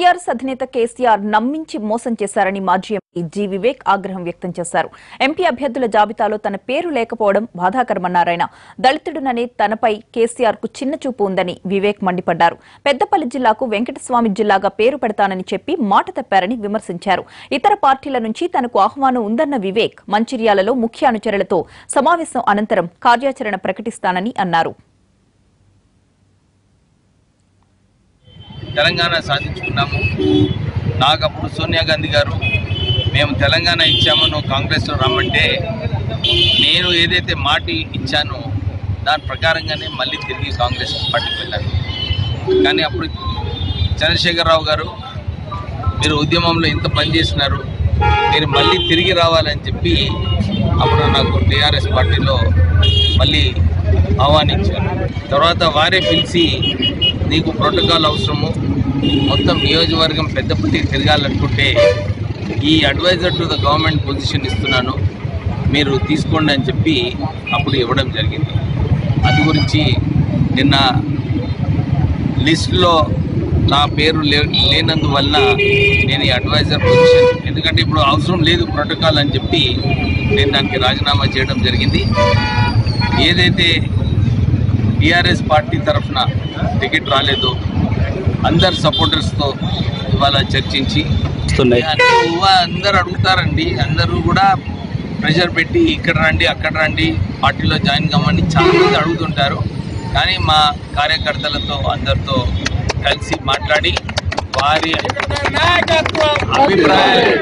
TRS అధినేత కేసీఆర్ నమ్మించి మోసం చేశారని మాజీ ఎంపీ జి వివేక్ ఆగ్రహం వ్యక్తం చేశారు. ఎంపీ అభ్యర్థుల జాబితాలో తన పేరు లేకపోవడం బాధాకరమన్నారాయన. దళితుడుననే తనపై కేసీఆర్ కు చిన్న చూపు ఉందని వివేక్ మండిపడ్డారు. పెద్దపల్లి జిల్లాకు వెంకటస్వామి జిల్లాగా పేరు పెడతానని చెప్పి మాట తప్పారని విమర్శించారు. ఇతర పార్టీల నుంచి తనకు ఆహ్వానం ఉందన్న వివేక్ మంచిర్యాలలో ముఖ్య అనుచరులతో సమావేశం అనంతరం కార్యాచరణ ప్రకటిస్తానని అన్నారు. తెలంగాణ సాధించుకున్నాము. నాకప్పుడు సోనియా గాంధీ గారు మేము తెలంగాణ ఇచ్చామో నువ్వు కాంగ్రెస్లో రమ్మంటే నేను ఏదైతే మాట ఇచ్చానో దాని ప్రకారంగానే మళ్ళీ తిరిగి కాంగ్రెస్ పార్టీకి వెళ్ళాను. కానీ అప్పుడు చంద్రశేఖరరావు గారు మీరు ఉద్యమంలో ఇంత పనిచేసినారు, మీరు మళ్ళీ తిరిగి రావాలని చెప్పి అప్పుడు నాకు టీఆర్ఎస్ పార్టీలో మళ్ళీ ఆహ్వానించారు. తర్వాత వారే పిలిచి నీకు ప్రోటోకాల్ అవసరము, మొత్తం నియోజకవర్గం పెద్దపల్లి తిరగాలనుకుంటే ఈ advisor to the government position ఇస్తున్నాను, మీరు తీసుకోండి అని చెప్పి అప్పుడు ఇవ్వడం జరిగింది. అది గురించి నిన్న లిస్టులో నా పేరు లేనందువల్ల నేను ఈ అడ్వైజర్ పొజిషన్, ఎందుకంటే ఇప్పుడు అవసరం లేదు ప్రోటోకాల్ అని చెప్పి నేను దానికి రాజీనామా చేయడం జరిగింది. ఏదైతే టీఆర్ఎస్ పార్టీ తరఫున టికెట్ రాలేదో అందరు సపోర్టర్స్తో ఇవాళ చర్చించి అందరు అడుగుతారండి, అందరూ కూడా ప్రెషర్ పెట్టి ఇక్కడ రండి అక్కడ రండి పార్టీలో జాయిన్ కమ్మని చాలామంది అడుగుతుంటారు. కానీ మా కార్యకర్తలతో అందరితో కలిసి మాట్లాడి వారి అభిప్రాయాలు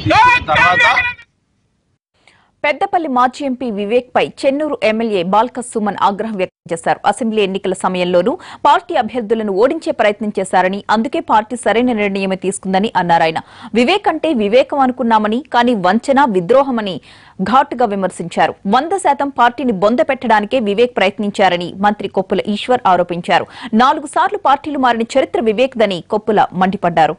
తీసుకున్న తర్వాత పెద్దపల్లి మాజీ ఎంపీ వివేక్ పై చెన్నూరు ఎమ్మెల్యే బాల్క సుమన్ ఆగ్రహం వ్యక్తం చేశారు. అసెంబ్లీ ఎన్నికల సమయంలోనూ పార్టీ అభ్యర్థులను ఓడించే ప్రయత్నం చేశారని, అందుకే పార్టీ సరైన నిర్ణయమే తీసుకుందని అన్నారాయన. వివేక్ అంటే వివేకం అనుకున్నామని, కానీ వంచన విద్రోహమని ఘాటుగా విమర్శించారు. 100% పార్టీని బొంద పెట్టడానికే వివేక్ ప్రయత్నించారని మంత్రి కొప్పుల ఈశ్వర్ ఆరోపించారు. 4 సార్లు పార్టీలు మారిన చరిత్ర వివేక్ దని కొప్పుల మండిపడ్డారు.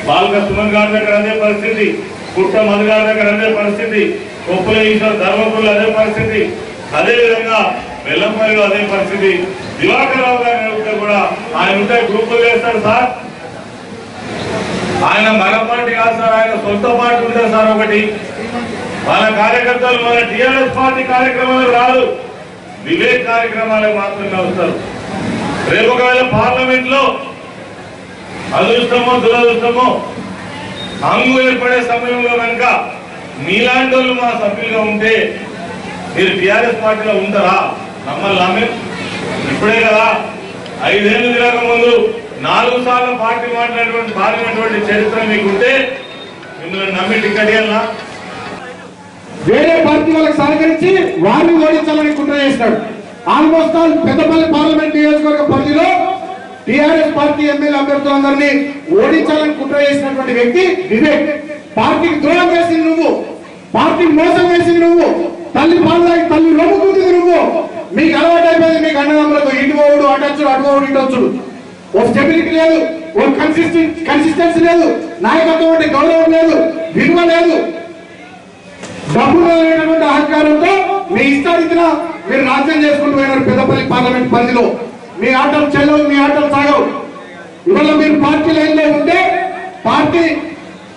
బాల్క సుమన్ గారి దగ్గర అదే పరిస్థితి, కుట్ట మధు గారి దగ్గర అదే పరిస్థితి, కొప్పుల ఈశ్వర్ ధర్మపురులు అదే పరిస్థితి, అదేవిధంగా వెల్లంపల్లిలో అదే పరిస్థితి. దివాకర్ రావు గారిని అడిగితే కూడా ఆయన ఉంటే గ్రూపులు వేస్తాడు సార్, ఆయన మన పార్టీ కాదు సార్, ఆయన సొంత పార్టీ ఉంటుంది సార్. ఒకటి వాళ్ళ కార్యకర్తలు మన టీఆర్ఎస్ పార్టీ కార్యక్రమాలకు రాదు, వివేక్ కార్యక్రమాలకు మాత్రమే వస్తారు. రేపు ఒకవేళ పార్లమెంట్ లో అదృష్టమో దురదృష్టమో హంగు ఏర్పడే సమయంలో కనుక మీలాంటి వాళ్ళు మా సభ్యులుగా ఉంటే మీరు టీఆర్ఎస్ పార్టీలో ఉంటారా? మమ్మల్ని నమ్మి ఇప్పుడే కదా 5 ఏళ్ళు తిరగక ముందు 4 సార్లు పార్టీ మారినటువంటి చరిత్ర మీకుంటే మిమ్మల్ని నమ్మి టికెట్ ఇవ్వాలన్నా? వేరే పార్టీ వాళ్ళకి సహకరించి వారిని ఓడించాలని కుట్ర చేసినాడు. ఆల్మోస్ట్ ఆల్ పెద్దపల్లి పార్లమెంట్ నియోజకవర్గ పరిధిలో టీఆర్ఎస్ పార్టీ ఎమ్మెల్యే అభ్యర్థులందరినీ ఓడించాలని కుట్ర చేసినటువంటి వ్యక్తి వివేక్. పార్టీకి ద్రోహం చేసింది నువ్వు, పార్టీకి మోసం చేసింది నువ్వు, తల్లి పాలకి తల్లి రొమ్ముకుంటుంది నువ్వు. మీకు అలవాటు అయిపోయింది, మీకు అన్నదమ్ములకు ఇటు పోవుడు అటొచ్చుడు, అటు పోవుడు ఇటు వచ్చుడు. ఒక స్టెబిలిటీ లేదు, ఒక కన్సిస్టెన్సీ లేదు, నాయకత్వం అంటే గౌరవం లేదు, విలువ లేదు. డబ్బులు లేనటువంటి అహంకారంతో మీ ఇష్టారీతిన మీరు రాజ్యం చేసుకుంటూ పోయినారు పెద్దపల్లి పార్లమెంట్ పరిధిలో. మీ ఆటలు చెల్లవు, మీ ఆటలు సాగవు. ఇవాళ మీరు పార్టీ లైన్లో ఉంటే, పార్టీ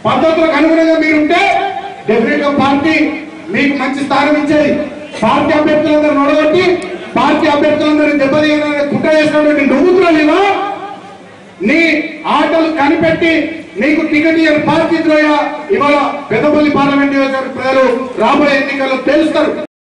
పద్ధతులకు అనుగుణంగా మీరుంటే డెఫినెట్ గా పార్టీ మీకు మంచి స్థానం ఇచ్చేది. పార్టీ అభ్యర్థులందరూ నొడగొట్టి పార్టీ అభ్యర్థులందరూ దెబ్బతీయాలని కుట్ర చేసినటువంటి నువ్వుతున్నా నీ ఆటలు కనిపెట్టి నీకు టికెట్ ఇయ్యని పార్టీ ద్రోహ ఇవాళ పెద్దపల్లి పార్లమెంట్ నియోజకవర్గ ప్రజలు రాబోయే ఎన్నికల్లో తెలుస్తారు.